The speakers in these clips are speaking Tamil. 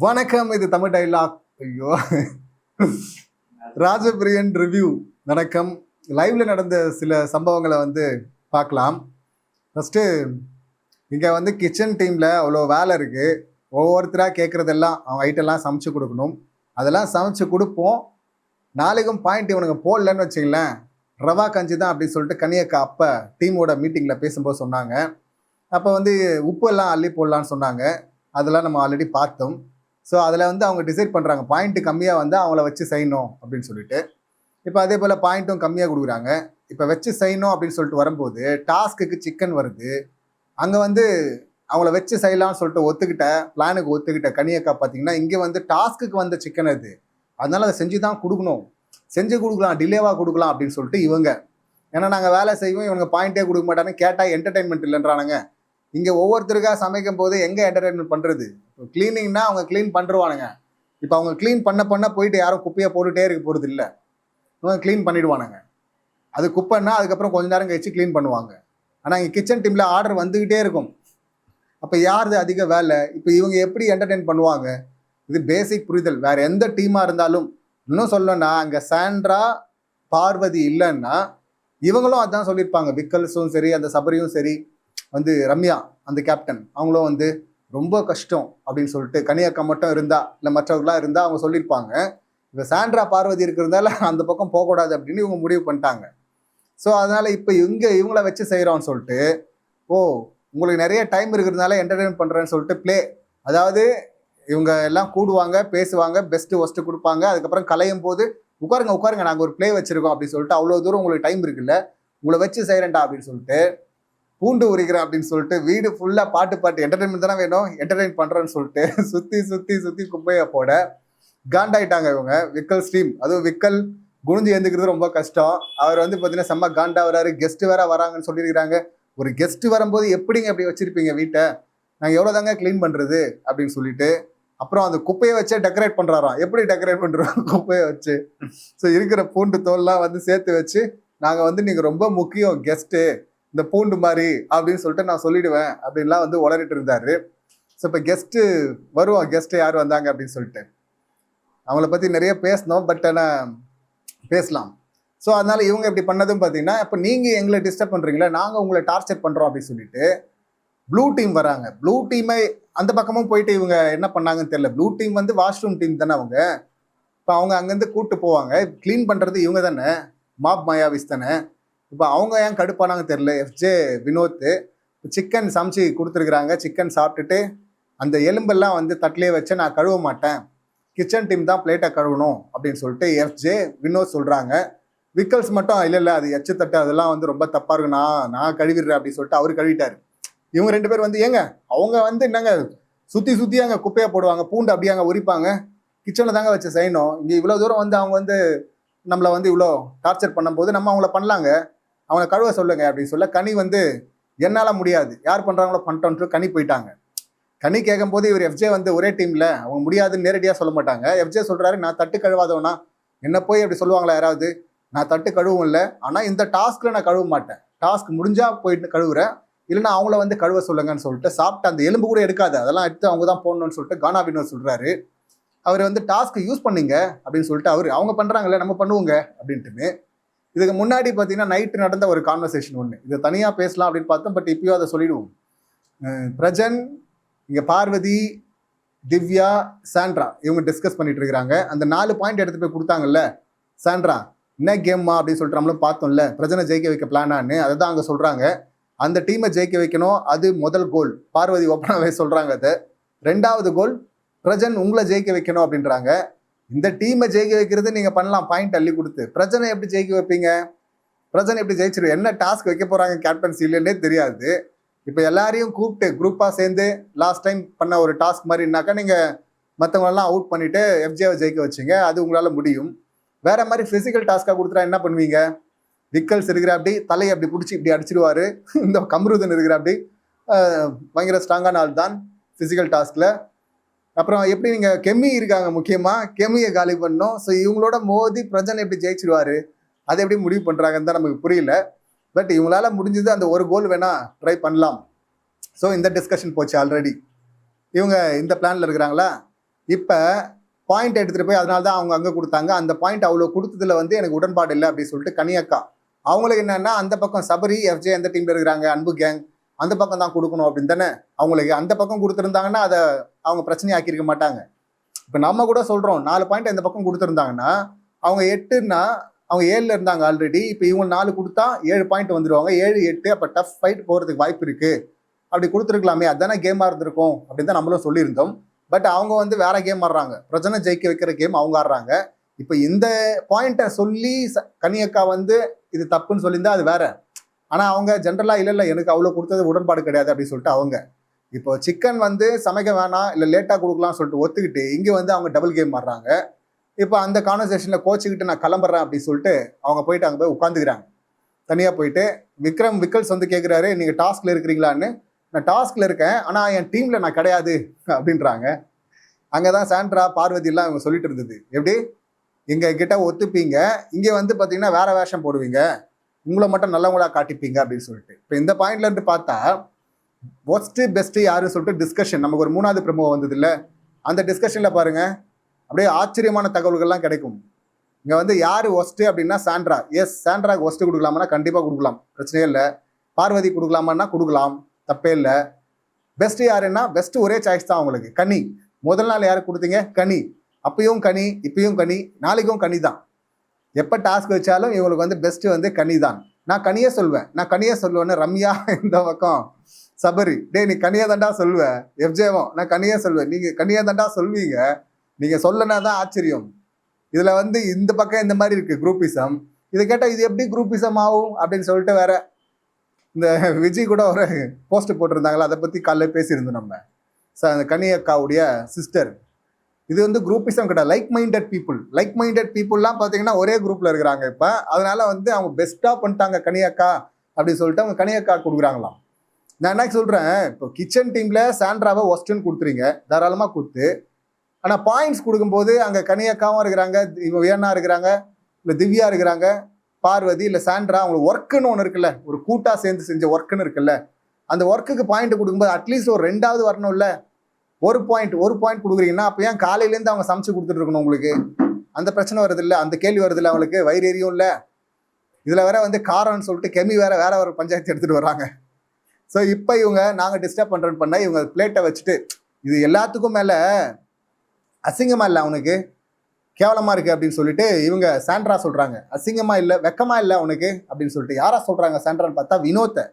வணக்கம், இது தமிழ் டைலாக். ஐயோ, ராஜபிரியன் ரிவ்யூ. வணக்கம். லைவ்ல நடந்த சில சம்பவங்களை பார்க்கலாம். ஃபர்ஸ்ட், இங்க கிச்சன் டீம்ல அவ்வளோ வேலை இருக்கு. ஒவ்வொருத்தராக கேட்கறதெல்லாம் அவங்க ஐட்டெல்லாம் சமைச்சு கொடுக்கணும். அதெல்லாம் சமைச்சு கொடுப்போம். நாளைக்கும் பாயிண்ட் இவனுங்க போடலன்னு வச்சுங்களேன், ரவா கஞ்சி தான் அப்படின்னு சொல்லிட்டு கனியக்கா அப்போ டீமோட மீட்டிங்கில் பேசும்போது சொன்னாங்க. அப்போ உப்பு எல்லாம் அள்ளி போடலான்னு சொன்னாங்க. அதெல்லாம் நம்ம ஆல்ரெடி பார்த்தோம். ஸோ அதில் அவங்க டிசைட் பண்ணுறாங்க பாயிண்ட்டு கம்மியாக அவங்கள வச்சு செய்யணும் அப்படின்னு சொல்லிட்டு. இப்போ அதே போல் பாயிண்ட்டும் கம்மியாக கொடுக்குறாங்க. இப்போ வச்சு செய்யணும் அப்படின்னு சொல்லிட்டு வரும்போது டாஸ்க்குக்கு சிக்கன் வருது. அங்கே அவங்கள வச்சு செய்யலாம்னு சொல்லிட்டு பிளானுக்கு ஒத்துக்கிட்ட கனியக்கா பார்த்தீங்கன்னா, இங்கே டாஸ்க்குக்கு வந்த சிக்கன் அது. அதனால அதை செஞ்சு தான் கொடுக்கணும், செஞ்சு கொடுக்கலாம், டிலேவாக கொடுக்கலாம் அப்படின்னு சொல்லிட்டு இவங்க. ஏன்னா நாங்கள் வேலை செய்வோம், இவங்க பாயிண்டே கொடுக்க மாட்டாங்க. கேட்டால் என்டர்டைன்மெண்ட் இல்லைன்றானுங்க. இங்கே ஒவ்வொருத்தருக்காக சமைக்கும் போது எங்கே என்டர்டைன்மெண்ட் பண்ணுறது? கிளீனிங்னா அவங்க க்ளீன் பண்ணுவானுங்க. இப்போ அவங்க க்ளீன் பண்ண போயிட்டு யாரும் குப்பையை போட்டுகிட்டே இருக்க போகிறது இல்லை. இவங்க க்ளீன் பண்ணிவிடுவானுங்க. அது குப்பைன்னா அதுக்கப்புறம் கொஞ்ச நேரம் கழிச்சு க்ளீன் பண்ணுவாங்க. ஆனால் இங்கே கிச்சன் டீமில் ஆர்டர் வந்துக்கிட்டே இருக்கும். அப்போ யாருது அதிக வேலை? இப்போ இவங்க எப்படி என்டர்டெயின் பண்ணுவாங்க? இது பேசிக் புரிதல். வேறு எந்த டீமாக இருந்தாலும், இன்னும் சொல்லணும்னா அங்கே சாண்ட்ரா பார்வதி இல்லைன்னா இவங்களும் அதான் சொல்லியிருப்பாங்க. விக்கல்ஸும் சரி, அந்த சபரியும் சரி, ரம்யா அந்த கேப்டன் அவங்களும் ரொம்ப கஷ்டம் அப்படின்னு சொல்லிட்டு, கனியக்கா மட்டும் இருந்தா இல்லை மற்றவர்களாக இருந்தால் அவங்க சொல்லியிருப்பாங்க. இப்போ சாண்ட்ரா பார்வதி இருக்கிறதால அந்த பக்கம் போகக்கூடாது அப்படின்னு இவங்க முடிவு பண்ணிட்டாங்க. ஸோ அதனால் இப்போ இவங்கள வச்சு செய்கிறோன்னு சொல்லிட்டு, உங்களுக்கு நிறைய டைம் இருக்கிறதுனால என்டர்டெயின் பண்ணுறேன்னு சொல்லிட்டு அதாவது இவங்க எல்லாம் கூடுவாங்க, பேசுவாங்க, பெஸ்ட்டு ஒஸ்ட்டு கொடுப்பாங்க. அதுக்கப்புறம் கலையும் போது உட்காருங்க நாங்கள் ஒரு வச்சுருக்கோம் அப்படின்னு சொல்லிட்டு, அவ்வளோ தூரம் உங்களுக்கு டைம் இருக்குல்ல, உங்களை வச்சு செய்கிறேன்டா அப்படின்னு சொல்லிட்டு, பூண்டு உரிக்கிறேன் அப்படின்னு சொல்லிட்டு வீடு ஃபுல்லாக பாட்டு என்டர்டைன்மெண்ட் தானே வேணும், என்டர்டைன் பண்ணுறேன்னு சொல்லிட்டு சுற்றி குப்பையை போட காண்டாயிட்டாங்க இவங்க. விக்கல் ஸ்ட்ரீம், அதுவும் விக்கல் குனிஞ்சு எழுந்துக்கிறது ரொம்ப கஷ்டம். அவர் பார்த்தீங்கன்னா செம்ம காண்டா வராரு. கெஸ்ட்டு வேற வராங்கன்னு சொல்லியிருக்கிறாங்க. ஒரு கெஸ்ட்டு வரும்போது எப்படிங்க அப்படி வச்சிருப்பீங்க வீட்டை, நாங்கள் எவ்வளோ தாங்க க்ளீன் பண்ணுறது அப்படின்னு சொல்லிட்டு, அப்புறம் அந்த குப்பையை வச்சே டெக்கரேட் பண்ணுறாராம். எப்படி டெக்கரேட் பண்ணுறோம்? குப்பையை வச்சு. ஸோ இருக்கிற பூண்டு தோல்லாம் சேர்த்து வச்சு, நாங்கள் நீங்கள் ரொம்ப முக்கியம் கெஸ்ட்டு, இந்த பூண்டு மாதிரி அப்படின்னு சொல்லிட்டு நான் சொல்லிடுவேன் அப்படின்லாம் உளறிட்டு இருந்தாரு. ஸோ இப்போ கெஸ்ட்டு வருவோம், கெஸ்ட்டு யார் வந்தாங்க அப்படின்னு சொல்லிட்டு அவங்கள பற்றி நிறைய பேசணும். பட் ஆனால் பேசலாம். ஸோ அதனால் இவங்க இப்படி பண்ணதும் பார்த்தீங்கன்னா, இப்போ நீங்கள் எங்களை டிஸ்டர்ப் பண்ணுறீங்களா, நாங்கள் உங்களை டார்ச்சர் பண்ணுறோம் அப்படின்னு சொல்லிட்டு ப்ளூ டீம் வராங்க. ப்ளூ டீமை அந்த பக்கமும் போயிட்டு இவங்க என்ன பண்ணாங்கன்னு தெரியல. ப்ளூ டீம் வாஷ்ரூம் டீம் தானே அவங்க. இப்போ அவங்க அங்கேருந்து கூப்பிட்டு போவாங்க. க்ளீன் பண்ணுறது இவங்க தானே, மாப் மாயாவிஸ் தானே. இப்போ அவங்க ஏன் கடுப்பானாங்க தெரியல. எஃப்ஜே வினோத் சிக்கன் சமைச்சு கொடுத்துருக்குறாங்க. சிக்கன் சாப்பிட்டுட்டு அந்த எலும்பெல்லாம் தட்டிலே வச்சு நான் கழுவ மாட்டேன், கிச்சன் டீம் தான் பிளேட்டை கழுவணும் அப்படின்னு சொல்லிட்டு எஃப்ஜே வினோத் சொல்கிறாங்க. விக்கல்ஸ் மட்டும் இல்லை அது எச்சு தட்டு, அதெல்லாம் ரொம்ப தப்பாக இருக்கும், நான் கழுவிடுறேன் அப்படின்னு சொல்லிட்டு அவர் கழுவிட்டார். இவங்க ரெண்டு பேர் ஏங்க அவங்க என்னங்க சுற்றி அங்கே குப்பையை போடுவாங்க, பூண்டு அப்படியே அங்கே உரிப்பாங்க, கிச்சனில் தாங்க வச்சு செய்யணும். இங்கே இவ்வளோ தூரம் அவங்க நம்மளை இவ்வளோ டார்ச்சர் பண்ணும்போது நம்ம அவங்கள பண்ணலாங்க, அவனை கழுவ சொல்லுங்க அப்படின்னு சொல்ல கனி என்னால் முடியாது, யார் பண்ணுறாங்களோ பண்ணிட்டோன்ட்டு கனி போயிட்டாங்க. கனி கேட்கும் போது இவர் எஃப்ஜே ஒரே டீமில் அவங்க முடியாதுன்னு நேரடியாக சொல்ல மாட்டாங்க. எஃப்ஜே சொல்கிறாரு, நான் தட்டு கழுவாதவனா, என்ன போய் அப்படி சொல்லுவாங்களா யாராவது? நான் தட்டு கழுவும் இல்லை, ஆனால் இந்த டாஸ்கில் நான் கழுவ மாட்டேன், டாஸ்க் முடிஞ்சால் போயிட்டு கழுவுறேன், இல்லைன்னா அவங்கள கழுவ சொல்லுங்கன்னு சொல்லிட்டு சாப்பிட்டு அந்த எலும்பு கூட எடுக்காது, அதெல்லாம் எடுத்து அவங்க தான் போடணும்னு சொல்லிட்டு கானா வினோத் சொல்கிறாரு. அவர் டாஸ்க்கு யூஸ் பண்ணீங்க அப்படின்னு சொல்லிட்டு அவங்க பண்ணுறாங்கல்ல நம்ம பண்ணுவோங்க அப்படின்ட்டுன்னு. இதுக்கு முன்னாடி பார்த்தீங்கன்னா நைட்டு நடந்த ஒரு கான்வர்சேஷன் ஒன்று, இதை தனியாக பேசலாம் அப்படின்னு பார்த்தோம். பட் இப்பயும் அதை சொல்லிடுவோம். பிரஜன், இங்கே பார்வதி, திவ்யா, சாண்ட்ரா இவங்க டிஸ்கஸ் பண்ணிட்டு இருக்கிறாங்க. அந்த 4 பாயிண்ட் எடுத்து போய் கொடுத்தாங்கல்ல சாண்ட்ரா, என்ன கேம்மா அப்படின்னு சொல்லிட்டு நம்மளும் பார்த்தோம்ல, பிரஜனை ஜெயிக்க வைக்க பிளானான்னு, அதை தான் அங்கே சொல்கிறாங்க. அந்த டீமை ஜெயிக்க வைக்கணும், அது முதல் கோல். பார்வதி ஒப்பனாவே சொல்கிறாங்க. அது 2வது கோல், பிரஜன் உங்களை ஜெயிக்க வைக்கணும் அப்படின்றாங்க. இந்த டீமை ஜெயிக்க வைக்கிறது நீங்கள் பண்ணலாம் பாயிண்ட் அள்ளி கொடுத்து, பிரஜனை எப்படி ஜெயிக்க வைப்பீங்க? பிரஜனை எப்படி ஜெயிச்சிருவோம்? என்ன டாஸ்க் வைக்க போகிறாங்க கேப்டன்சி இல்லைன்னே தெரியாது. இப்போ எல்லாரையும் கூப்பிட்டு குரூப்பாக சேர்ந்து லாஸ்ட் டைம் பண்ண ஒரு டாஸ்க் மாதிரினாக்கா நீங்கள் மற்றவங்களெல்லாம் அவுட் பண்ணிவிட்டு எஃப்ஜேவை ஜெயிக்க வச்சிங்க, அது உங்களால் முடியும். வேறு மாதிரி ஃபிசிக்கல் டாஸ்க்காக கொடுத்துட்டா என்ன பண்ணுவீங்க? விக்கல்ஸ் இருக்கிற அப்படி தலையை அப்படி பிடிச்சி இப்படி அடிச்சிடுவார். இந்த கம்ருதன் இருக்கிற அப்படி பயங்கர ஸ்ட்ராங்கான ஆள் தான் ஃபிசிக்கல் டாஸ்கில். அப்புறம் எப்படி நீங்கள் கெமி இருக்காங்க, முக்கியமாக கெமியை காலி பண்ணணும். ஸோ இவங்களோட மோதி பிரஜன் எப்படி ஜெயிச்சிடுவார், அதை எப்படி முடிவு பண்ணுறாங்கன்னு தான் நமக்கு புரியல. பட் இவங்களால முடிஞ்சது அந்த ஒரு கோல் வேணால் ட்ரை பண்ணலாம். ஸோ இந்த டிஸ்கஷன் போச்சு ஆல்ரெடி. இவங்க இந்த பிளானில் இருக்கிறாங்களா? இப்போ பாயிண்ட் எடுத்துகிட்டு போய் அதனால தான் அவங்க அங்கே கொடுத்தாங்க, அந்த பாயிண்ட் அவ்வளோ கொடுத்ததுல வந்து எனக்கு உடன்பாடு இல்லை அப்படின்னு சொல்லிட்டு கனியக்கா. அவங்களுக்கு என்னன்னா அந்த பக்கம் சபரி எஃப்ஜே எந்த டீம்ல இருக்கிறாங்க, அன்பு கேங் அந்த பக்கம் தான் கொடுக்கணும் அப்படின்னு தானே அவங்களுக்கு. அந்த பக்கம் கொடுத்துருந்தாங்கன்னா அதை அவங்க பிரச்சனையை ஆக்கியிருக்க மாட்டாங்க. இப்போ நம்ம கூட சொல்கிறோம் 4 பாயிண்ட் இந்த பக்கம் கொடுத்துருந்தாங்கன்னா அவங்க 8ன்னா அவங்க 7ல் இருந்தாங்க ஆல்ரெடி. இப்போ இவங்க 4 கொடுத்தா 7 பாயிண்ட் வந்துடுவாங்க. 7, 8 அப்போ டஃப் ஃபைட் போகிறதுக்கு வாய்ப்பு இருக்குது. அப்படி கொடுத்துருக்கலாமே, அதுதானே கேமாக இருந்திருக்கும் அப்படின்னு தான் நம்மளும் சொல்லியிருந்தோம். பட் அவங்க வந்து வேற கேம் ஆடுறாங்க, பிரச்சனை ஜெயிக்க வைக்கிற கேம் அவங்க ஆடுறாங்க. இப்போ இந்த பாயிண்ட்டை சொல்லி கனியக்கா வந்து இது தப்புன்னு சொல்லியிருந்தா அது வேற. ஆனால் அவங்க ஜென்ரலாக இல்லை எனக்கு அவ்வளோ கொடுத்தது உடன்பாடு கிடையாது அப்படின்னு சொல்லிட்டு அவங்க இப்போ சிக்கன் வந்து சமைக்க வேணாம் இல்லை லேட்டாக கொடுக்கலாம்னு சொல்லிட்டு ஒத்துக்கிட்டு இங்கே வந்து அவங்க டபுள் கேம் ஆடுறாங்க. இப்போ அந்த கான்வர்சேஷனில் கோச்சிக்கிட்டு நான் கிளம்புறேன் அப்படின்னு சொல்லிட்டு அவங்க போயிட்டு அங்கே போய் உட்காந்துக்கிறாங்க. தனியாக போயிட்டு விக்கல்ஸ் வந்து கேட்குறாரு, நீங்கள் டாஸ்கில் இருக்கிறீங்களான்னு. நான் டாஸ்கில் இருக்கேன், ஆனால் என் டீமில் நான் கிடையாது அப்படின்றாங்க. அங்கே தான் சாண்ட்ரா பார்வதியெல்லாம் இவங்க சொல்லிட்டு இருந்தது, எப்படி எங்கள் கிட்ட ஒத்துப்பீங்க, இங்கே வந்து பார்த்தீங்கன்னா வேற வேஷம் போடுவீங்க, உங்களை மட்டும் நல்லவங்களா காட்டிப்பீங்க அப்படின்னு சொல்லிட்டு. இப்போ இந்த பாயிண்ட்ல இருந்து பார்த்தா ஒஸ்ட்டு பெஸ்ட்டு யாருன்னு சொல்லிட்டு டிஸ்கஷன் நமக்கு ஒரு 3வது ப்ரோமோ வந்தது இல்லை, அந்த டிஸ்கஷனில் பாருங்க அப்படியே ஆச்சரியமான தகவல்கள்லாம் கிடைக்கும். இங்கே வந்து யார் ஒஸ்ட்டு அப்படின்னா சாண்ட்ரா. எஸ், சாண்ட்ராக்கு ஒஸ்ட்டு கொடுக்கலாமான்னா கண்டிப்பாக கொடுக்கலாம், பிரச்சனையே இல்லை. பார்வதி கொடுக்கலாமான்னா கொடுக்கலாம், தப்பே இல்லை. பெஸ்ட்டு யாருன்னா பெஸ்ட்டு ஒரே சாய்ஸ் தான் அவங்களுக்கு, கனி. முதல் நாள் யாருக்கு கொடுத்தீங்க, கனி. அப்பயும் கனி, இப்பயும் கனி, நாளைக்கும் கனி தான். எப்போ டாஸ்க் வச்சாலும் இவங்களுக்கு வந்து பெஸ்ட்டு வந்து கனி தான். நான் கனியே சொல்லுவேன்னு ரம்யா இந்த பக்கம் சபரி, டே நீ கனியா தாண்டா சொல்லுவேன். எஃப்ஜேவும் நான் கனியா சொல்லுவேன், நீங்கள் கனியா தாண்டா சொல்வீங்க, நீங்கள் சொல்லனா தான் ஆச்சரியம். இதில் வந்து இந்த பக்கம் இந்த மாதிரி இருக்குது குரூப்பிசம். இதை கேட்டால் இது எப்படி குரூப்பிசம் ஆகும் அப்படின்னு சொல்லிட்டு வேற இந்த விஜய் கூட ஒரு போஸ்ட் போட்டிருந்தாங்களா, அதை பற்றி காலைல பேசியிருந்தோம் நம்ம. அந்த கனியக்காவுடைய சிஸ்டர். இது வந்து குரூப்பிசம் கிடையாது, லைக் மைண்டட் பீப்புள்லாம் பார்த்தீங்கன்னா ஒரே குரூப்பில் இருக்கிறாங்க இப்போ. அதனால வந்து அவங்க பெஸ்ட்டாக பண்ணிட்டாங்க கனியக்கா அப்படின்னு சொல்லிட்டு அவங்க கனியக்கா கொடுக்குறாங்களாம். நான் என்ன சொல்கிறேன், இப்போ கிச்சன் டீமில் சாண்ட்ராவை ஒஸ்ட்டுன்னு கொடுத்துறீங்க, தாராளமாக கொடுத்து. ஆனால் பாயிண்ட்ஸ் கொடுக்கும்போது அங்கே கனியக்காவும் இருக்கிறாங்க, இவங்க வியன்னா இருக்கிறாங்க, இல்லை திவ்யா இருக்கிறாங்க, பார்வதி இல்லை சாண்ட்ரா. அவங்களுக்கு ஒர்க்குன்னு ஒன்று இருக்குல்ல, ஒரு கூட்டாக சேர்ந்து செஞ்ச ஒர்க்குன்னு இருக்குல்ல, அந்த ஒர்க்குக்கு பாயிண்ட் கொடுக்கும்போது அட்லீஸ்ட் ஒரு 2வது வரணும் இல்லை. ஒரு பாயிண்ட் கொடுக்குறீங்கன்னா அப்போ ஏன் காலையிலேருந்து அவங்க சமைச்சு கொடுத்துட்டு இருக்கணும் உங்களுக்கு? அந்த பிரச்சனை வருது இல்லை, அந்த கேள்வி வருது இல்லை அவங்களுக்கு, வயிறு எரியும் இல்லை. இதில் வேற வந்து காரம்னு சொல்லிட்டு கெமி வேற ஒரு பஞ்சாயத்து எடுத்துகிட்டு வராங்க. ஸோ இப்போ இவங்க நாங்கள் டிஸ்டர்ப் பண்ணுறேன்னு பண்ணால் இவங்க பிளேட்டை வச்சுட்டு, இது எல்லாத்துக்கும் மேலே அசிங்கமாக இல்லை அவனுக்கு, கேவலமாக இருக்குது அப்படின்னு சொல்லிட்டு இவங்க சாண்ட்ரா சொல்கிறாங்க. அசிங்கமாக இல்லை, வெக்கமாக இல்லை அவனுக்கு அப்படின்னு சொல்லிட்டு யாரா சொல்கிறாங்க சாண்ட்ரான்னு பார்த்தா வினோத்தை.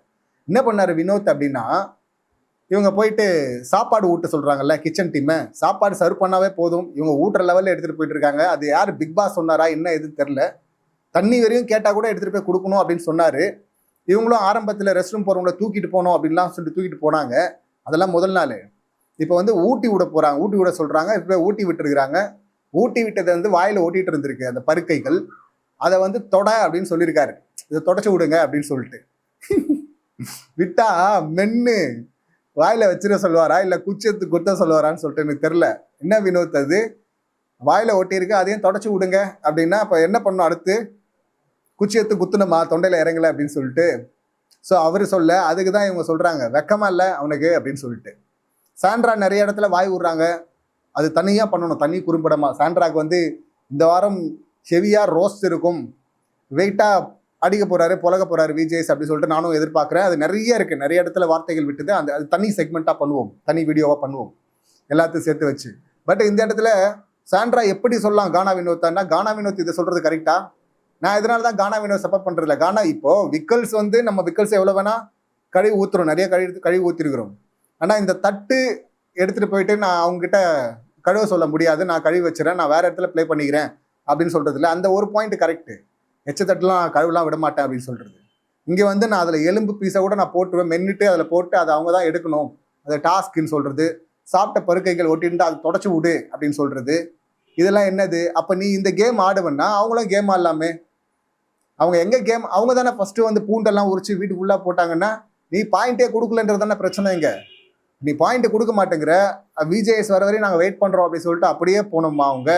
என்ன பண்ணார் வினோத் அப்படின்னா, இவங்க போயிட்டு சாப்பாடு ஊட்ட சொல்கிறாங்கல்ல கிச்சன் டீமை, சாப்பாடு சர்வ் பண்ணாவே போதும், இவங்க ஊட்டுற லெவலில் எடுத்துகிட்டு போயிட்டு இருக்காங்க. அது யார் பிக் பாஸ் சொன்னாரா என்ன எதுன்னு தெரில, தண்ணி வரையும் கேட்டால் கூட எடுத்துகிட்டு போய் கொடுக்கணும் அப்படின்னு சொன்னார். இவங்களும் ஆரம்பத்தில் ரெஸ்ட் ரூம் போகிறவங்கள தூக்கிட்டு போகணும் அப்படின்லாம் சொல்லிட்டு தூக்கிட்டு போனாங்க. அதெல்லாம் முதல் நாள். இப்போ வந்து ஊட்டி விட போகிறாங்க, ஊட்டி விட சொல்கிறாங்க. இப்போ ஊட்டி விட்டுருக்குறாங்க. ஊட்டி விட்டதை வந்து வாயில் ஓட்டிகிட்டு இருந்திருக்கு அந்த பருக்கைகள், அதை வந்து தொட அப்படின்னு சொல்லியிருக்காரு, இதை தொடச்சி விடுங்க அப்படின்னு சொல்லிட்டு. விட்டா மென்னு வாயில் வச்சிட சொல்லுவாரா இல்லை குச்சத்து குத்த சொல்லுவாரான்னு சொல்லிட்டு எனக்கு தெரில. என்ன வினோத் அது வாயில் ஒட்டியிருக்கு, அதையும் தொடச்சி விடுங்க அப்படின்னா அப்போ என்ன பண்ணணும், அடுத்து குச்சி எடுத்து குத்துணுமா, தொண்டையில் இறங்கலை அப்படின்னு சொல்லிட்டு. ஸோ அவர் சொல்ல அதுக்கு தான் இவங்க சொல்கிறாங்க வெக்கமா இல்லை அவனுக்கு அப்படின்னு சொல்லிட்டு. சாண்ட்ரா நிறைய இடத்துல வாய் விடுறாங்க, அது தனியாக பண்ணணும், தனி குறும்படமா. சாண்ட்ராக்கு வந்து இந்த வாரம் ஹெவியாக ரோஸ்ட் இருக்கும், வெயிட்டாக அடிக்க போகிறாரு, புலக போகிறாரு விஜேஸ் அப்படி சொல்லிட்டு நானும் எதிர்பார்க்குறேன். அது நிறைய இருக்குது, நிறைய இடத்துல வார்த்தைகள் விட்டுது. அது தனி செக்மெண்ட்டாக பண்ணுவோம், தனி வீடியோவாக பண்ணுவோம் எல்லாத்தையும் சேர்த்து வச்சு. பட் இந்த இடத்துல சாண்ட்ரா எப்படி சொல்லலாம் கானா வினோத்தான்னா, கானா வினோத் இதை சொல்கிறது கரெக்டா? நான் இதனால தான் கானா வினோத் சப்போர்ட் பண்ணுறதில்ல. கானா இப்போ விக்கல்ஸ் வந்து நம்ம விக்கல்ஸ் எவ்வளோ வேணால் கழுவி ஊற்றுறோம், நிறைய கழுவி ஊற்றிருக்கிறோம். ஆனால் இந்த தட்டு எடுத்துகிட்டு போயிட்டு நான் அவங்ககிட்ட கழுவ சொல்ல முடியாது, நான் கழுவி வச்சுறேன், நான் வேறு இடத்துல ப்ளே பண்ணிக்கிறேன் அப்படின்னு சொல்கிறது இல்லை. அந்த ஒரு பாயிண்ட் கரெக்டு, எச்சத்தட்டுலாம் கழுவலாம் விட மாட்டேன் அப்படின்னு சொல்கிறது. இங்கே வந்து நான் அதில் எலும்பு பீஸை கூட நான் போட்டுருவேன், மென்னுட்டு அதில் போட்டு அதை அவங்க தான் எடுக்கணும், அதை டாஸ்க்குன்னு சொல்கிறது. சாப்பிட்ட பருக்கைகள் ஒட்டிட்டு அதை தொடச்சி விடு அப்படின்னு சொல்கிறது. இதெல்லாம் என்னது? அப்போ நீ இந்த கேம் ஆடுவேன்னா அவங்களும் கேம் ஆடலாமே. அவங்க எங்கே கேம், அவங்க தானே ஃபஸ்ட்டு வந்து பூண்டெல்லாம் உரிச்சு வீட்டுக்கு ஃபுல்லாக போட்டாங்கன்னா நீ பாயிண்ட்டே கொடுக்கலன்றது தானே பிரச்சனை. இங்கே நீ பாயிண்ட்டு கொடுக்க மாட்டேங்கிற, விஜேஎஸ் வர வரையும் நாங்கள் வெயிட் பண்ணுறோம் அப்படின்னு சொல்லிட்டு அப்படியே போனோம்மா. அவங்க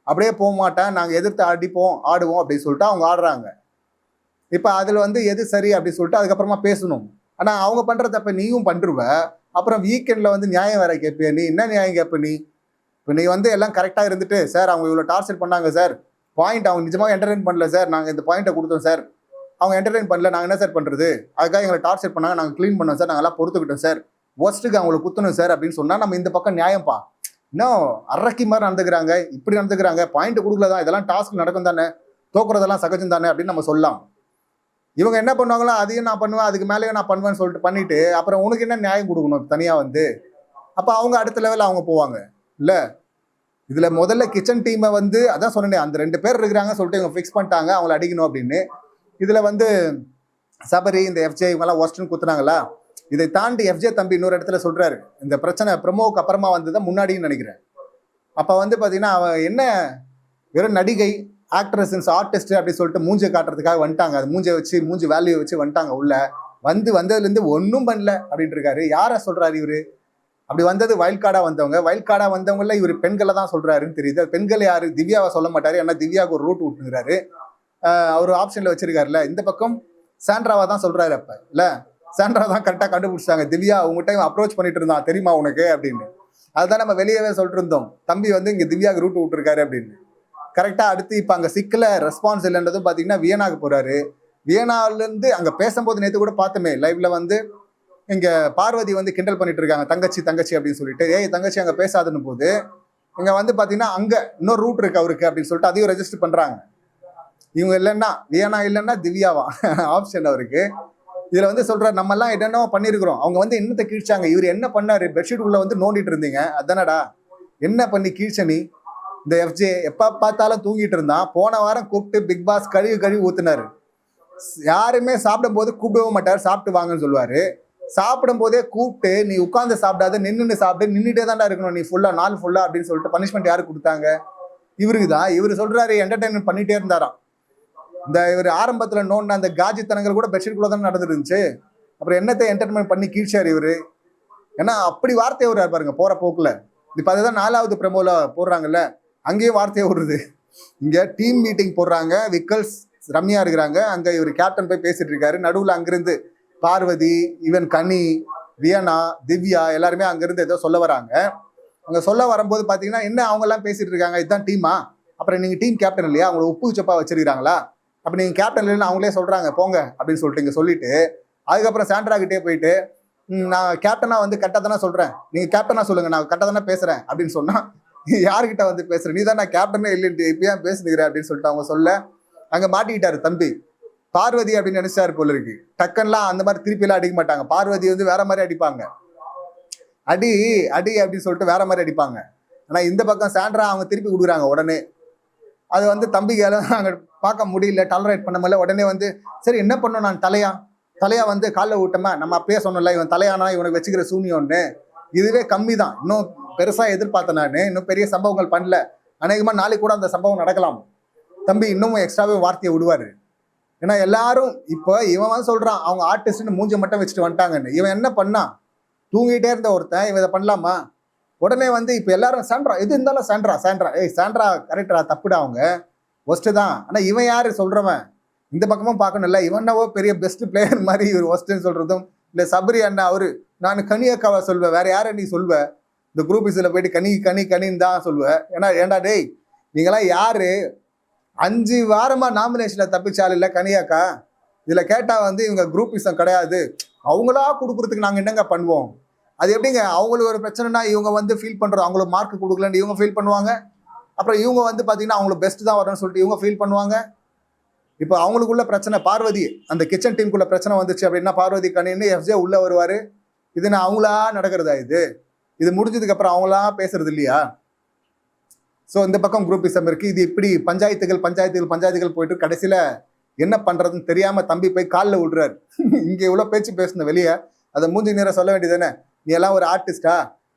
அப்படியே போக மாட்டேன், நாங்கள் எதிர்த்து ஆடுவோம் அப்படின்னு சொல்லிட்டு அவங்க ஆடுறாங்க. இப்போ அதில் வந்து எது சரி அப்படின்னு சொல்லிட்டு அதுக்கப்புறமா பேசணும். ஆனால் அவங்க பண்ணுற தப்ப நீயும் பண்ணுருவ. அப்புறம் வீக்கெண்டில் வந்து நியாயம் வேற கேட்பிய, நீ என்ன நியாயம் கேட்ப நீ? இப்போ நீ வந்து எல்லாம் கரெக்டாக இருந்துட்டு சார் அவங்க இவ்வளோ டார்ச்சர் பண்ணாங்க சார், பாயிண்ட் அவங்க நிஜமாக என்டர்டைன் பண்ணல சார், நாங்கள் இந்த பாயிண்ட்டை கொடுத்தோம் சார், அவங்க என்டர்டைன் பண்ணல, நாங்கள் என்ன சார் பண்ணுறது, அதுக்காக எங்களை டார்ச்சர் பண்ணாங்க, நாங்கள் க்ளீன் பண்ணோம் சார், நாங்கள் எல்லாம் பொறுத்துக்கிட்டோம் சார், ஒஸ்ட்டுக்கு அவங்களை குத்தணும் சார் அப்படின்னு சொன்னால் நம்ம இந்த பக்கம் நியாயம்ப்பா. இன்னும் அரக்கி மாதிரி நடந்துக்கிறாங்க, இப்படி நடந்துக்கிறாங்க, பாயிண்ட் கொடுக்கல தான், இதெல்லாம் டாஸ்க் நடக்கும் தானே, தோக்குறதெல்லாம் சகஜம் தானே அப்படின்னு நம்ம சொல்லலாம். இவங்க என்ன பண்ணுவாங்களோ அதையும் நான் பண்ணுவேன், அதுக்கு மேலேயும் நான் பண்ணுவேன்னு சொல்லிட்டு பண்ணிட்டு அப்புறம் உனக்கு என்ன நியாயம் கொடுக்கணும் தனியாக வந்து, அப்போ அவங்க அடுத்த லெவலில் அவங்க போவாங்க இல்லை. இதில் முதல்ல கிச்சன் டீமை வந்து அதான் சொன்னேன், அந்த 2 பேர் இருக்கிறாங்க சொல்லிட்டு இவங்க ஃபிக்ஸ் பண்ணிட்டாங்க அவங்கள அடிக்கணும் அப்படின்னு. இதில் வந்து சபரி இந்த எஃப்ஜே இவங்கெல்லாம் ஒஸ்ட்னு குத்துனாங்களா, இதை தாண்டி எஃப்ஜே தம்பி இன்னொரு இடத்துல சொல்கிறாரு, இந்த பிரச்சனை ப்ரமோவுக்கு அப்புறமா வந்து தான் முன்னாடின்னு நினைக்கிறேன். அப்போ வந்து பார்த்தீங்கன்னா அவன் என்ன வெறும் நடிகை ஆக்ட்ரஸ் ஆர்டிஸ்ட் அப்படி சொல்லிட்டு மூஞ்சை காட்டுறதுக்காக வந்துட்டாங்க, அது மூஞ்சை வச்சு மூஞ்சி வேல்யூ வச்சு வந்துட்டாங்க உள்ள, வந்ததுலேருந்து ஒன்றும் பண்ணல அப்படின்ட்டு இருக்காரு. யாரை சொல்கிறாரு இவர்? அப்படி வந்தது வைல்ட் கார்டாக வந்தவங்க, வைல்ட் கார்டாக வந்தவங்கள இவர் பெண்களை தான் சொல்கிறாருன்னு தெரியுது. பெண்கள் யார்? திவ்யாவை சொல்ல மாட்டார், ஏன்னா திவ்யாவுக்கு ஒரு ரூட் விட்டுங்கிறாரு, அவர் ஆப்ஷனில் வச்சிருக்காருல்ல. இந்த பக்கம் சாண்ட்ராவை தான் சொல்கிறாரு. அப்போ இல்லை சாண்ட்ரா தான் கரெக்டாக கண்டுபிடிச்சாங்க, திவ்யா உங்கள்கிட்ட அப்ரோச் பண்ணிட்டு இருந்தான் தெரியுமா உனக்கு அப்படின்னு. அதுதான் நம்ம வெளியவே சொல்லிட்டு இருந்தோம், தம்பி வந்து இங்கே திவ்யாவுக்கு ரூட் விட்டுருக்காரு அப்படின்னு. கரெக்டாக அடுத்து இப்போ அங்கே சிக்கல ரெஸ்பான்ஸ் இல்லைன்றதும் பார்த்தீங்கன்னா வியனாவுக்கு போகிறாரு. வியனாலேருந்து அங்கே பேசும்போது நேற்று கூட பார்த்தோமே லைவ்ல வந்து இங்கே பார்வதி வந்து கிண்டல் பண்ணிட்டு இருக்காங்க, தங்கச்சி தங்கச்சி அப்படின்னு சொல்லிட்டு. ஏய் தங்கச்சி அங்கே பேசாதுன்னு போது இங்கே வந்து பார்த்தீங்கன்னா அங்கே இன்னொரு ரூட் இருக்கு அவருக்கு அப்படின்னு சொல்லிட்டு அதையும் ரெஜிஸ்டர் பண்ணுறாங்க. இவங்க இல்லைன்னா வியனா இல்லைன்னா திவ்யாவா ஆப்ஷன் அவருக்கு. இதில் வந்து சொல்கிறார் நம்மெல்லாம் என்னென்ன பண்ணியிருக்கிறோம், அவங்க வந்து என்னத்தை கீழ்ச்சாங்க, இவர் என்ன பண்ணார், பெட்ஷீட் உள்ள வந்து நோண்டிட்டு இருந்தீங்க அதானடா, என்ன பண்ணி கீழ்ச்ச நீ. இந்த எஃப்ஜே எப்போ பார்த்தாலும் தூங்கிட்டு இருந்தான், போன வாரம் கூப்பிட்டு பிக் பாஸ் கழுவி ஊத்துனாரு. யாருமே சாப்பிடும் போது கூப்பிடவும் மாட்டார், சாப்பிட்டு வாங்கன்னு சொல்லுவார். சாப்பிடும் போதே கூப்பிட்டு நீ உட்காந்து சாப்பிடாத நின்றுன்னு சாப்பிட்டு, நின்றுட்டே தான்டா இருக்கணும் நீ ஃபுல்லாக நாள் ஃபுல்லாக அப்படின்னு சொல்லிட்டு பனிஷ்மெண்ட் யாருக்கு கொடுத்தாங்க? இவருக்கு தான். இவர் சொல்கிறாரு என்டர்டைன்மெண்ட் பண்ணிகிட்டே இருந்தாராம். இந்த இவர் ஆரம்பத்தில் நோண்டின அந்த காஜித்தனங்கள் கூட பெட்ஷீட் கூட தானே நடந்துட்டு இருந்துச்சு, அப்புறம் என்னத்தை என்டர்டைன்மெண்ட் பண்ணி கீழ்ச்சார் இவர். ஏன்னா அப்படி வார்த்தையை விடுறாரு பாருங்க போகிற போக்கில். இப்போ அதுதான் 4வது ப்ரெமோல போடுறாங்கல்ல, அங்கேயும் வார்த்தையை விடுறது. இங்கே டீம் மீட்டிங் போடுறாங்க, விக்கல்ஸ் ரம்யா இருக்கிறாங்க, அங்கே இவர் கேப்டன் போய் பேசிட்டு இருக்காரு. நடுவில் அங்கிருந்து பார்வதி, ஈவன் கனி, வியனா, திவ்யா எல்லாருமே அங்கிருந்து ஏதோ சொல்ல வராங்க. அங்கே சொல்ல வரும்போது பார்த்தீங்கன்னா என்ன அவங்கெல்லாம் பேசிட்டு இருக்காங்க, இதுதான் டீமா, அப்புறம் நீங்கள் டீம் கேப்டன் இல்லையா, அவங்கள உப்பு சப்பா வச்சிருக்காங்களா, அப்போ நீங்கள் கேப்டன் இல்லைன்னு அவங்களே சொல்கிறாங்க போங்க அப்படின்னு சொல்லிட்டு இங்கே சொல்லிட்டு அதுக்கப்புறம் சாண்ட்ரா கிட்டே போயிட்டு நான் கேப்டனாக வந்து கரெக்டாக தானே சொல்கிறேன், நீங்கள் கேப்டனாக சொல்லுங்கள், நான் கரெக்டாக தானே பேசுகிறேன் அப்படின்னு சொன்னால் யார்கிட்ட வந்து பேசுகிறேன், நீ தான் நான் கேப்டனே இல்லைன்ட்டு இப்போ ஏன் பேசுகிறேன் அப்படின்னு சொல்லிட்டு அவங்க சொல்ல அங்கே மாட்டிக்கிட்டாரு தம்பி. பார்வதி அப்படின்னு நினைச்சாரு போல இருக்கு. டக்கன்லாம் அந்த மாதிரி திருப்பிலாம் அடிக்க மாட்டாங்க, பார்வதி வந்து வேற மாதிரி அடிப்பாங்க, அடி அடி அப்படின்னு சொல்லிட்டு வேற மாதிரி அடிப்பாங்க. ஆனால் இந்த பக்கம் சாண்ட்ரா அவங்க திருப்பி கொடுக்குறாங்க உடனே. அது வந்து தம்பிக்கால அங்கே பார்க்க முடியல, டாலரேட் பண்ண முடியல. உடனே வந்து சரி என்ன பண்ணோம், நான் தலையா வந்து காலைல விட்டோமா, நம்ம அப்பயே சொன்னோம்ல இவன் தலையானா இவனுக்கு வச்சுக்கிற சூனியம்னு. இதுவே கம்மி தான், இன்னும் பெருசாக எதிர்பார்த்தேன் நான், இன்னும் பெரிய சம்பவங்கள் பண்ணல, அநேகமாக நாளைக்கு கூட அந்த சம்பவம் நடக்கலாம். தம்பி இன்னமும் எக்ஸ்ட்ராவே வார்த்தையை விடுவார். ஏன்னா எல்லாரும் இப்போ இவன் வந்து சொல்கிறான் அவங்க ஆர்டிஸ்ட்னு மூஞ்சை மட்டும் வச்சுட்டு வந்துட்டாங்கன்னு. இவன் என்ன பண்ணான், தூங்கிட்டே இருந்த ஒருத்தன் இவன் இதை பண்ணலாமா? உடனே வந்து இப்போ எல்லாரும் சாண்ட்ரா எது இருந்தாலும் சாண்ட்ரா ஏய் சாண்ட்ரா கரெக்டா தப்புடா, அவங்க ஒஸ்ட்டு தான். ஆனால் இவன் யார் சொல்கிறவன், இந்த பக்கமும் பார்க்கணும்ல, இவனவோ பெரிய பெஸ்ட் பிளேயர் மாதிரி இவர் ஒஸ்ட்டுன்னு சொல்கிறதும் இல்லை. சபரி அண்ணா அவரு நான் கனி அக்காவை சொல்வேன், வேற யாரை நீ சொல்வ, இந்த குரூப் இஸில் போயிட்டு கனின்னு தான் சொல்லுவேன். ஏன்னா ஏண்டா டேய் நீங்களாம் யாரு, 5 வாரமாக நாமினேஷனில் தப்பிச்சால் இல்லை கனியாக்கா, இதில் கேட்டால் வந்து இவங்க குரூப் இசம் கிடையாது, அவங்களா கொடுக்குறதுக்கு நாங்கள் என்னங்க பண்ணுவோம், அது எப்படிங்க அவங்களுக்கு ஒரு பிரச்சனைனா இவங்க வந்து ஃபீல் பண்ணுறோம், அவங்களுக்கு மார்க் கொடுக்கலன்னு இவங்க ஃபீல் பண்ணுவாங்க, அப்புறம் இவங்க வந்து பார்த்தீங்கன்னா அவங்களுக்கு பெஸ்ட் தான் வரணும்னு சொல்லிட்டு இவங்க ஃபீல் பண்ணுவாங்க. இப்போ அவங்களுக்குள்ள பிரச்சனை பார்வதி, அந்த கிச்சன் டீமுக்குள்ள பிரச்சனை வந்துச்சு அப்படின்னா பார்வதி கணின்னு எஃப்ஜே உள்ளே வருவார். இது நான் அவங்களா நடக்கிறதா, இது முடிஞ்சதுக்கு அப்புறம் அவங்களா பேசுறது இல்லையா? ஸோ இந்த பக்கம் குரூப்பிசம் இருக்குது. இது இப்படி பஞ்சாயத்துகள் போயிட்டு கடைசியில் என்ன பண்ணுறதுன்னு தெரியாமல் தம்பி போய் காலில் விடுறாரு. இங்கே இவ்வளோ பேச்சு பேசுன வெளியே அதை மூஞ்சி நேரம் சொல்ல வேண்டியதானே, நீ எல்லாம் ஒரு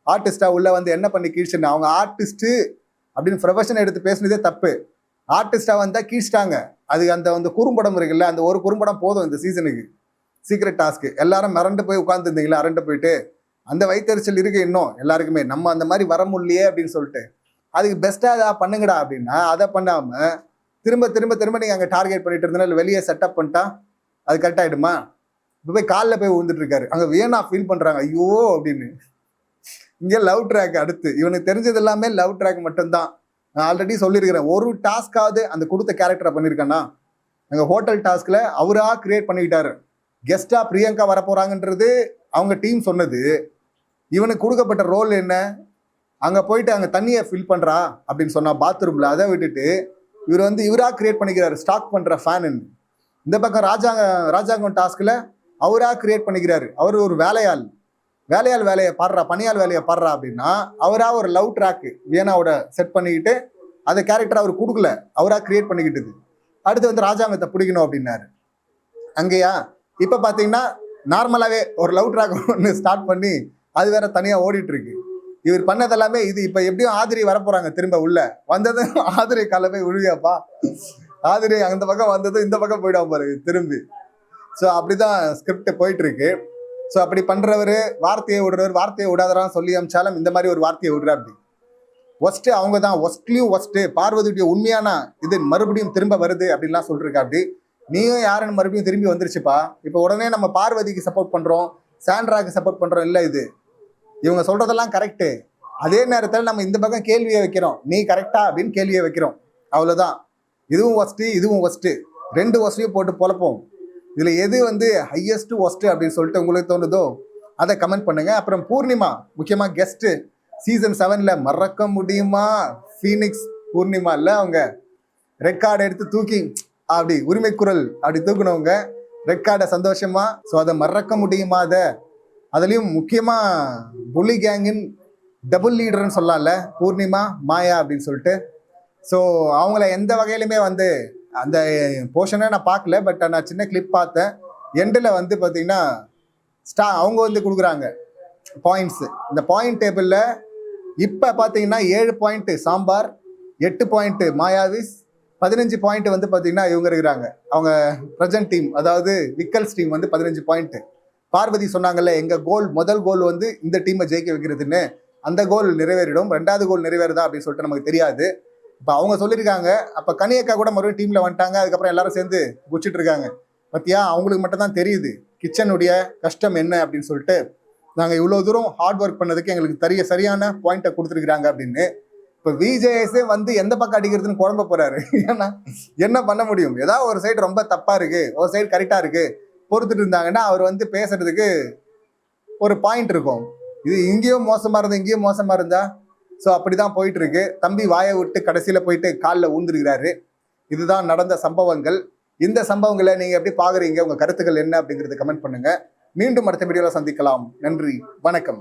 ஆர்டிஸ்டா உள்ள வந்து என்ன பண்ணி கீழ்ச்சுன்னு. அவங்க ஆர்டிஸ்ட்டு அப்படின்னு ப்ரொஃபஷன் எடுத்து பேசுனதே தப்பு. ஆர்டிஸ்டாக வந்தால் கீழ்ச்சிட்டாங்க. அது அந்த குறும்படம் இருக்குல்ல, அந்த ஒரு குறும்படம் போதும் இந்த சீசனுக்கு. சீக்ரெட் டாஸ்க்கு எல்லாரும் மிரண்டு போய் உட்காந்துருந்தீங்களா, அரண்டு போயிட்டு அந்த வயிற்றுச்சல் இருக்கு இன்னும் எல்லாருக்குமே, நம்ம அந்த மாதிரி வர முடியலையே அப்படின்னு சொல்லிட்டு அதுக்கு பெஸ்ட்டாக அதை பண்ணுங்கடா அப்படின்னா அதை பண்ணாமல் திரும்ப நீங்கள் அங்கே டார்கெட் பண்ணிட்டு இருந்தாலும் வெளியே செட்டப் பண்ணிட்டா அது கரெக்ட் ஆகிடுமா? இப்போ போய் காலில் போய் விழுந்துட்டு இருக்காரு. அங்கே வேணா ஃபீல் பண்ணுறாங்க ஐயோ அப்படின்னு. இங்கே லவ் ட்ராக் அடுத்து இவனுக்கு தெரிஞ்சது எல்லாமே லவ் ட்ராக் மட்டும்தான். நான் ஆல்ரெடி சொல்லியிருக்கிறேன், ஒரு டாஸ்காவது அந்த கொடுத்த கேரக்டரை பண்ணியிருக்கேன்னா, அங்கே ஹோட்டல் டாஸ்கில் அவராக கிரியேட் பண்ணிக்கிட்டாரு. கெஸ்டா பிரியங்கா வரப்போறாங்கன்றது அவங்க டீம் சொன்னது. இவனுக்கு கொடுக்கப்பட்ட ரோல் என்ன? அங்கே போயிட்டு அங்கே தண்ணியை ஃபில் பண்ணுறா அப்படின்னு சொன்னா பாத்ரூமில், அதை விட்டுட்டு இவர் வந்து இவராக கிரியேட் பண்ணிக்கிறாரு ஸ்டாக் பண்ணுற ஃபேனு. இந்த பக்கம் ராஜாங்கம் டாஸ்கில் அவராக கிரியேட் பண்ணிக்கிறாரு. அவர் ஒரு வேலையாள் வேலையை பாடுறா, பணியாள் வேலையை பாடுறா அப்படின்னா அவராக ஒரு லவ் ட்ராக்கு வியனாவோட செட் பண்ணிக்கிட்டு அந்த கேரக்டர் அவர் கொடுக்கல, அவராக கிரியேட் பண்ணிக்கிட்டது. அடுத்து வந்து ராஜாங்கத்தை பிடிக்கணும் அப்படின்னாரு. அங்கேயா இப்போ பார்த்தீங்கன்னா நார்மலாகவே ஒரு லவ் ட்ராக் ஒன்று ஸ்டார்ட் பண்ணி அது வேற தனியாக ஓடிட்டு இருக்கு. இவர் பண்ணதெல்லாமே இது. இப்போ எப்படியும் ஆதிரி வரப்போறாங்க, திரும்ப உள்ள வந்ததும் ஆதிரி காலமே விழுவியாப்பா, ஆதிரி அந்த பக்கம் வந்ததும் இந்த பக்கம் போயிடும் பாரு திரும்பி. ஸோ அப்படிதான் ஸ்கிரிப்ட் போயிட்டு இருக்கு. ஸோ அப்படி பண்றவர் வார்த்தையை விடுறவர், வார்த்தையை விடாதரான்னு சொல்லி அமிச்சாலும் இந்த மாதிரி ஒரு வார்த்தையை விடுற. அப்படி ஒஸ்ட்டு அவங்க தான், ஒஸ்ட்லியும் ஒஸ்ட்டு. பார்வதியுடைய உண்மையான இது மறுபடியும் திரும்ப வருது அப்படின்லாம் சொல்லிருக்கா. அப்படி நீயும் யாருன்னு மறுபடியும் திரும்பி வந்துருச்சுப்பா. இப்போ உடனே நம்ம பார்வதிக்கு சப்போர்ட் பண்றோம், சாண்ட்ராக்கு சப்போர்ட் பண்றோம். இல்லை, இது இவங்க சொல்றதெல்லாம் கரெக்டு. அதே நேரத்தில் நம்ம இந்த பக்கம் கேள்வியை வைக்கிறோம், நீ கரெக்டா அப்படின்னு கேள்வியை வைக்கிறோம். அவ்வளோதான். இதுவும் ஒஸ்ட்டு, இதுவும் ஒஸ்ட்டு, ரெண்டு ஒஸ்ட்டையும் போட்டு பொழப்போம். இதுல எது வந்து ஹையஸ்ட் ஒஸ்ட் அப்படின்னு சொல்லிட்டு உங்களுக்கு தோணுதோ அதை கமெண்ட் பண்ணுங்க. அப்புறம் பூர்ணிமா, முக்கியமா கெஸ்ட் சீசன் 7ல மறக்க முடியுமா, ஃபீனிக்ஸ் பூர்ணிமா இல்ல, அவங்க ரெட் கார்டை எடுத்து தூக்கி அப்படி உரிமை குரல் அப்படி தூக்குனவங்க ரெட் கார்டை சந்தோஷமா. ஸோ அதை மறக்க முடியுமா. அதுலயும் முக்கியமா புலி கேங்கின் டபுள் லீடர்னு சொல்லலாம்ல, பூர்ணிமா மாயா அப்படின்னு சொல்லிட்டு. ஸோ அவங்கள எந்த வகையிலுமே வந்து அந்த போர்ஷனை நான் பார்க்கல, பட் நான் சின்ன கிளிப் பார்த்தேன். எண்டில் வந்து பார்த்தீங்கன்னா அவங்க வந்து கொடுக்குறாங்க பாயிண்ட்ஸு. இந்த பாயிண்ட் டேபிளில் இப்போ பார்த்தீங்கன்னா 7 பாயிண்ட்டு சாம்பார், 8 பாயிண்ட்டு மாயாவிஸ், 15 பாயிண்ட் வந்து பார்த்தீங்கன்னா இவங்க இருக்கிறாங்க, அவங்க ப்ரெசன்ட் டீம், அதாவது விக்கல்ஸ் டீம் வந்து 15 பாயிண்ட்டு. பார்வதி சொன்னாங்கல்ல, எங்கள் கோல் முதல் கோல் வந்து இந்த டீமை ஜெயிக்க வைக்கிறதுன்னு, அந்த கோல் நிறைவேறிடும். 2வது கோல் நிறைவேறுதா அப்படின்னு சொல்லிட்டு நமக்கு தெரியாது. இப்போ அவங்க சொல்லியிருக்காங்க. அப்போ கனியக்கா கூட மறுபடியும் டீமில் வந்துட்டாங்க. அதுக்கப்புறம் எல்லாரும் சேர்ந்து குச்சிட்டு இருக்காங்க. பத்தியா, அவங்களுக்கு மட்டும் தான் தெரியுது கிச்சனுடைய கஷ்டம் என்ன அப்படின்னு சொல்லிட்டு. நாங்கள் இவ்வளோ தூரம் ஹார்ட் ஒர்க் பண்ணதுக்கு எங்களுக்கு சரியான பாயிண்ட்டை கொடுத்துருக்குறாங்க அப்படின்னு. இப்போ விஜேஎஸே வந்து எந்த பக்கம் அடிக்கிறதுன்னு குழம்ப போறாரு. ஏன்னா என்ன பண்ண முடியும், ஏதாவது ஒரு சைடு ரொம்ப தப்பா இருக்கு, ஒரு சைடு கரெக்டா இருக்கு பொறுத்துட்டு இருந்தாங்கன்னா அவர் வந்து பேசுறதுக்கு ஒரு பாயிண்ட் இருக்கும். இது இங்கேயும் மோசமா இருந்தா இங்கேயும் மோசமா இருந்தா. ஸோ அப்படிதான் போயிட்டு இருக்கு. தம்பி வாயை விட்டு கடைசியில போயிட்டு காலில் ஊந்துருக்கிறாரு. இதுதான் நடந்த சம்பவங்கள். இந்த சம்பவங்களை நீங்க எப்படி பாக்குறீங்க, உங்க கருத்துக்கள் என்ன அப்படிங்கறது கமெண்ட் பண்ணுங்க. மீண்டும் அடுத்த வீடியோல சந்திக்கலாம். நன்றி, வணக்கம்.